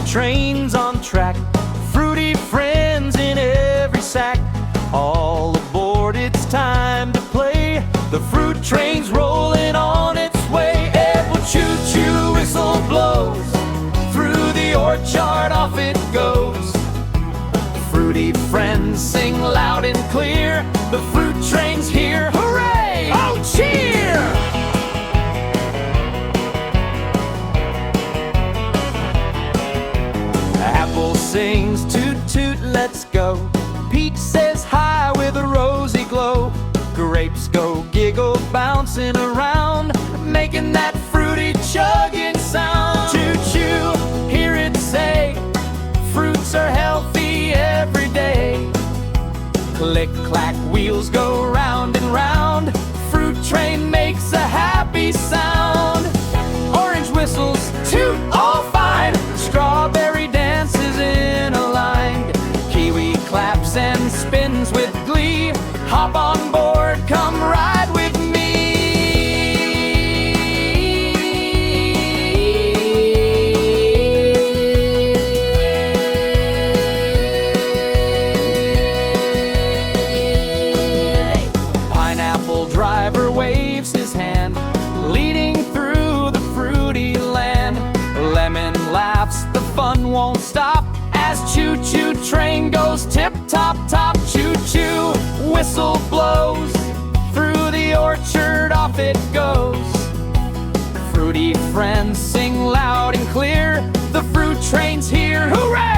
train's on track, fruity friends in every sack. All aboard, it's time to play. The fruit train's rolling on its way. It will choo-choo, whistle blows. Through the orchard off it goes. Fruity friends sing loud and clear. The fruit train's here, hooray! Oh, cheer! Apple sings toot toot, let's go. Peach says hi with a rosy glow. Grapes go giggle, bouncing around, making that fruity chugging sound. Choo-choo, hear it say, fruits are healthy every day. Click-clack, wheels go round and round. Fruit train makes a happy sound. Orange whistles toot all fine. Strawberry dances in a line. Kiwi claps and spins with glee. Hop on board, come ride with me. Pineapple driver waves his hand, leading through the fruity land. Lemon laughs, the fun won't stop, as choo-choo train goes tip-top-top. Choo-choo, whistle blows. Through the orchard off it goes. Fruity friends sing loud and clear. The fruit train's here, hooray!